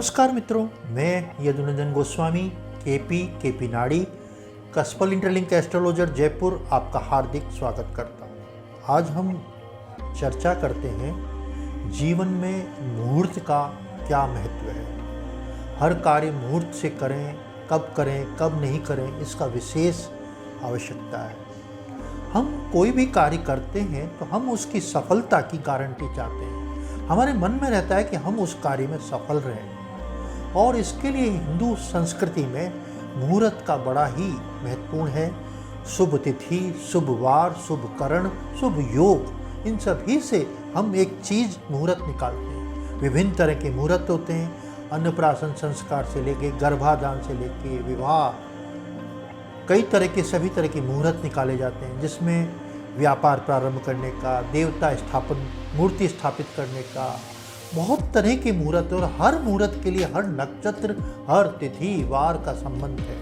नमस्कार मित्रों, मैं यदुनंदन गोस्वामी केपी नाड़ी कस्पल इंटरलिंक एस्ट्रोलॉजर जयपुर आपका हार्दिक स्वागत करता हूँ। आज हम चर्चा करते हैं जीवन में मुहूर्त का क्या महत्व है। हर कार्य मुहूर्त से करें, कब नहीं करें, इसका विशेष आवश्यकता है। हम कोई भी कार्य करते हैं तो हम उसकी सफलता की गारंटी चाहते हैं। हमारे मन में रहता है कि हम उस कार्य में सफल रहें, और इसके लिए हिंदू संस्कृति में मुहूर्त का बड़ा ही महत्वपूर्ण है। शुभ तिथि, शुभ वार, शुभ करण, शुभ योग, इन सभी से हम एक चीज़ मुहूर्त निकालते हैं। विभिन्न तरह के मुहूर्त होते हैं, अन्नप्राशन संस्कार से लेके गर्भाधान से लेके विवाह, कई तरह के सभी तरह के मुहूर्त निकाले जाते हैं, जिसमें व्यापार प्रारंभ करने का, देवता स्थापन, मूर्ति स्थापित करने का, बहुत तरह के मुहूर्त। और हर मुहूर्त के लिए हर नक्षत्र, हर तिथि वार का संबंध है।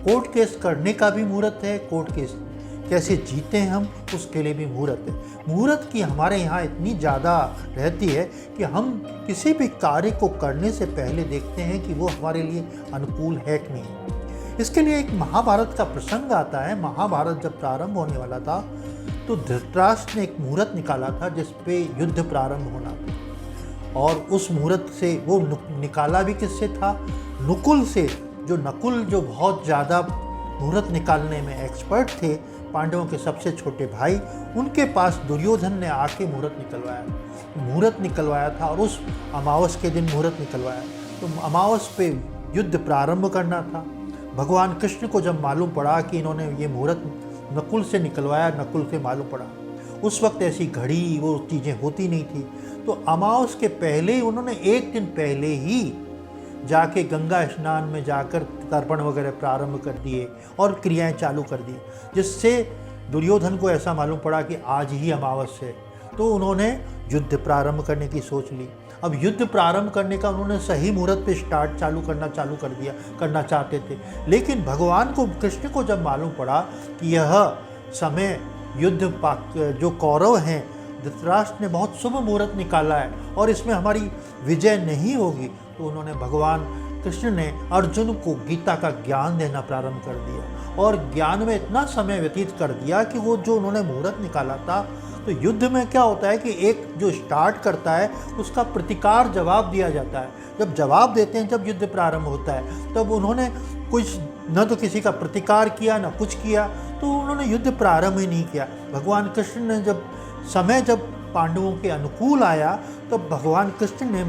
कोर्ट केस करने का भी मुहूर्त है, कोर्ट केस कैसे जीते हैं हम, उसके लिए भी मुहूर्त है। मुहूर्त की हमारे यहाँ इतनी ज़्यादा रहती है कि हम किसी भी कार्य को करने से पहले देखते हैं कि वो हमारे लिए अनुकूल है कि नहीं। इसके लिए एक महाभारत का प्रसंग आता है। महाभारत जब प्रारंभ होने वाला था तो धृतराष्ट्र ने एक मुहूर्त निकाला था जिस पे युद्ध प्रारंभ होना था, और उस मुहूर्त से वो निकाला भी किससे था? नकुल से। नकुल जो बहुत ज़्यादा मुहूर्त निकालने में एक्सपर्ट थे, पांडवों के सबसे छोटे भाई, उनके पास दुर्योधन ने आके मुहूर्त निकलवाया था, और उस अमावस के दिन मुहूर्त निकलवाया। तो अमावस पे युद्ध प्रारंभ करना था। भगवान कृष्ण को जब मालूम पड़ा कि इन्होंने ये मुहूर्त नकुल से निकलवाया, नकुल से मालूम पड़ा, उस वक्त ऐसी घड़ी वो चीज़ें होती नहीं थी, तो अमावस के पहले उन्होंने एक दिन पहले ही जाके गंगा स्नान में जाकर तर्पण वगैरह प्रारंभ कर दिए और क्रियाएं चालू कर दी, जिससे दुर्योधन को ऐसा मालूम पड़ा कि आज ही अमावस है। तो उन्होंने युद्ध प्रारंभ करने की सोच ली। अब युद्ध प्रारंभ करने का उन्होंने सही मुहूर्त पे चालू कर दिया, करना चाहते थे। लेकिन भगवान को, कृष्ण को जब मालूम पड़ा कि यह समय युद्ध जो कौरव हैं, धृतराष्ट्र ने बहुत शुभ मुहूर्त निकाला है और इसमें हमारी विजय नहीं होगी, तो उन्होंने, भगवान कृष्ण ने अर्जुन को गीता का ज्ञान देना प्रारंभ कर दिया, और ज्ञान में इतना समय व्यतीत कर दिया कि वो जो उन्होंने मुहूर्त निकाला था, तो युद्ध में क्या होता है कि एक जो स्टार्ट करता है उसका प्रतिकार जवाब दिया जाता है। जब जवाब देते हैं, जब युद्ध प्रारंभ होता है, तब उन्होंने कुछ न तो किसी का प्रतिकार किया न कुछ किया, तो उन्होंने युद्ध प्रारंभ ही नहीं किया। भगवान कृष्ण ने जब पांडवों के अनुकूल आया, तो भगवान कृष्ण ने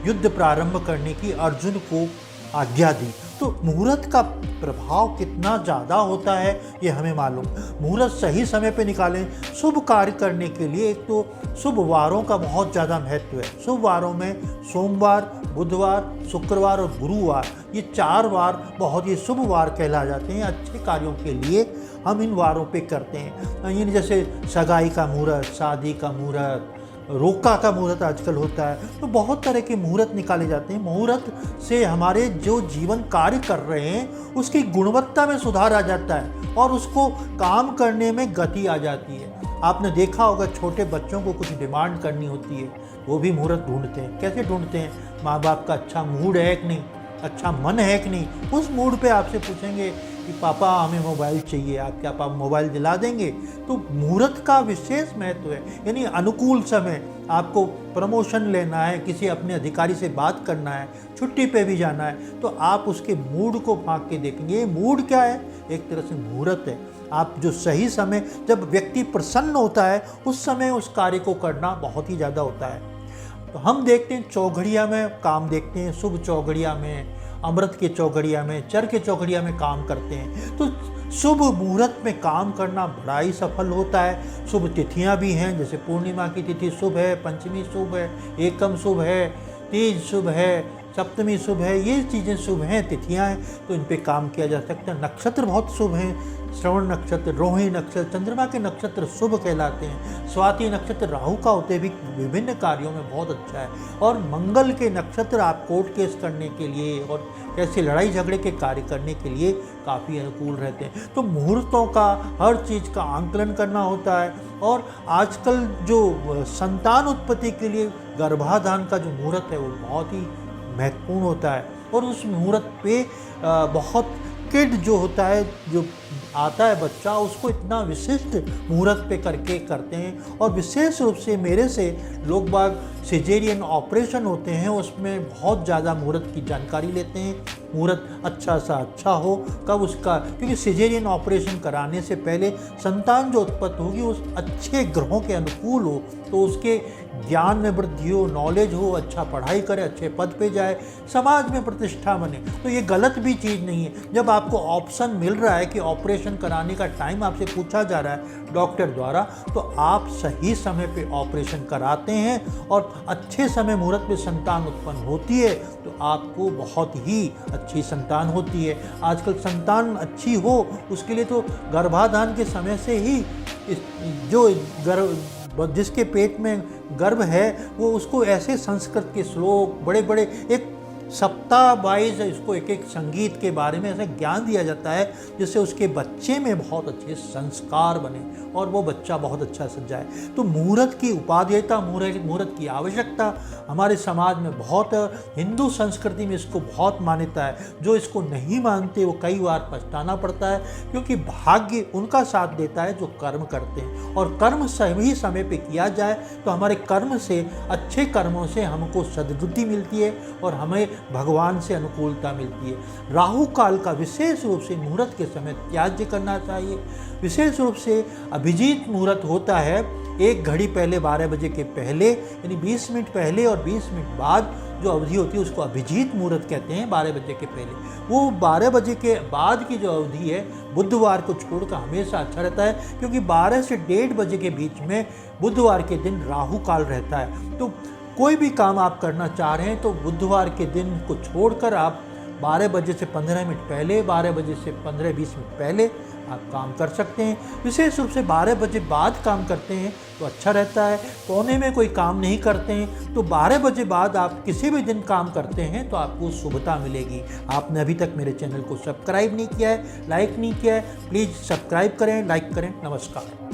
युद्ध प्रारंभ करने की अर्जुन को आज्ञा दी। तो मुहूर्त का प्रभाव कितना ज़्यादा होता है ये हमें मालूम। मुहूर्त सही समय पे निकालें। शुभ कार्य करने के लिए एक तो शुभ वारों का बहुत ज़्यादा महत्व है। शुभ वारों में सोमवार, बुधवार, शुक्रवार और गुरुवार, ये 4 वार बहुत ही शुभ वार कहला जाते हैं। अच्छे कार्यों के लिए हम इन वारों पे करते हैं। इन जैसे सगाई का मुहूर्त, शादी का मुहूर्त, रोका का मुहूर्त आजकल होता है, तो बहुत तरह के मुहूर्त निकाले जाते हैं। मुहूर्त से हमारे जो जीवन कार्य कर रहे हैं उसकी गुणवत्ता में सुधार आ जाता है और उसको काम करने में गति आ जाती है। आपने देखा होगा, छोटे बच्चों को कुछ डिमांड करनी होती है, वो भी मुहूर्त ढूंढते हैं। कैसे ढूंढते हैं? माँ बाप का अच्छा मूड है कि नहीं, अच्छा मन है कि नहीं, उस मूड पे आपसे पूछेंगे कि पापा हमें मोबाइल चाहिए, आप क्या पापा मोबाइल दिला देंगे? तो मुहूर्त का विशेष महत्व है। यानी अनुकूल समय, आपको प्रमोशन लेना है, किसी अपने अधिकारी से बात करना है, छुट्टी पे भी जाना है, तो आप उसके मूड को फाँक के देखेंगे। ये मूड क्या है? एक तरह से मुहूर्त है। आप जो सही समय, जब व्यक्ति प्रसन्न होता है, उस समय उस कार्य को करना बहुत ही ज़्यादा होता है। तो हम देखते हैं चौघड़िया में काम देखते हैं, शुभ चौघड़िया में, अमृत के चौघड़िया में, चर के चौघड़िया में काम करते हैं। तो शुभ मुहूर्त में काम करना बड़ा ही सफल होता है। शुभ तिथियां भी हैं, जैसे पूर्णिमा की तिथि शुभ है, पंचमी शुभ है, एकम शुभ है, तीज शुभ है, सप्तमी शुभ है, ये चीज़ें शुभ हैं, तिथियां हैं, तो इन पे काम किया जा सकता है। नक्षत्र बहुत शुभ हैं। श्रवण नक्षत्र, रोहिणी नक्षत्र, चंद्रमा के नक्षत्र शुभ कहलाते हैं। स्वाति नक्षत्र राहु का होते भी विभिन्न कार्यों में बहुत अच्छा है। और मंगल के नक्षत्र आप कोर्ट केस करने के लिए और ऐसे लड़ाई झगड़े के कार्य करने के लिए काफ़ी अनुकूल रहते हैं। तो मुहूर्तों का, हर चीज़ का आंकलन करना होता है। और आजकल जो संतान उत्पत्ति के लिए गर्भाधान का जो मुहूर्त है वो बहुत ही महत्वपूर्ण होता है। और उस मुहूर्त पे बहुत किड जो होता है, जो आता है बच्चा, उसको इतना विशिष्ट मुहूर्त पे करके करते हैं। और विशेष रूप से मेरे से लोग बाग सिजेरियन ऑपरेशन होते हैं, उसमें बहुत ज़्यादा मुहूर्त की जानकारी लेते हैं। मुहूर्त अच्छा सा अच्छा हो, कब उसका, क्योंकि सिजेरियन ऑपरेशन कराने से पहले संतान जो उत्पत्ति होगी उस अच्छे ग्रहों के अनुकूल हो, तो उसके ज्ञान में वृद्धि हो, नॉलेज हो, अच्छा पढ़ाई करे, अच्छे पद पे जाए, समाज में प्रतिष्ठा बने। तो ये गलत भी चीज़ नहीं है। जब आपको ऑप्शन मिल रहा है कि ऑपरेशन कराने का टाइम आपसे पूछा जा रहा है डॉक्टर द्वारा, तो आप सही समय पे ऑपरेशन कराते हैं और अच्छे समय मुहूर्त में संतान उत्पन्न होती है, तो आपको बहुत ही अच्छी संतान होती है। आजकल संतान अच्छी हो उसके लिए तो गर्भाधान के समय से ही जो जिसके पेट में गर्भ है वो उसको ऐसे संस्कृत के श्लोक, बड़े बड़े एक सप्ताह वाइज इसको एक एक संगीत के बारे में ऐसा ज्ञान दिया जाता है जिससे उसके बच्चे में बहुत अच्छे संस्कार बने और वो बच्चा बहुत अच्छा सज जाए। तो मुहूर्त की उपादेयता, मुहूर्त की आवश्यकता हमारे समाज में बहुत, हिंदू संस्कृति में इसको बहुत मान्यता है। जो इसको नहीं मानते वो कई बार पछताना पड़ता है, क्योंकि भाग्य उनका साथ देता है जो कर्म करते हैं। और कर्म सही समय पे किया जाए तो हमारे कर्म से, अच्छे कर्मों से हमको सद्बुद्धि मिलती है और हमें भगवान से अनुकूलता मिलती है। राहु काल का विशेष रूप से मुहूर्त के समय त्याज्य करना चाहिए। विशेष रूप से अभिजीत मुहूर्त होता है 1 घड़ी पहले, 12 बजे के पहले, यानी 20 मिनट पहले और 20 मिनट बाद जो अवधि होती है उसको अभिजीत मुहूर्त कहते हैं। 12 बजे के पहले, वो 12 बजे के बाद की जो अवधि है बुधवार को छोड़कर हमेशा अच्छा रहता है, क्योंकि 12 से 1:30 बजे के बीच में बुधवार के दिन राहु काल रहता है। तो कोई भी काम आप करना चाह रहे हैं तो बुधवार के दिन को छोड़कर आप 12 बजे से 15 मिनट पहले, 12 बजे से 15-20 मिनट पहले आप काम कर सकते हैं। विशेष रूप से 12 बजे बाद काम करते हैं तो अच्छा रहता है। पौने में कोई काम नहीं करते हैं तो 12 बजे बाद आप किसी भी दिन काम करते हैं तो आपको शुभता मिलेगी। आपने अभी तक मेरे चैनल को सब्सक्राइब नहीं किया है, लाइक नहीं किया है, प्लीज़ सब्सक्राइब करें, लाइक करें। नमस्कार।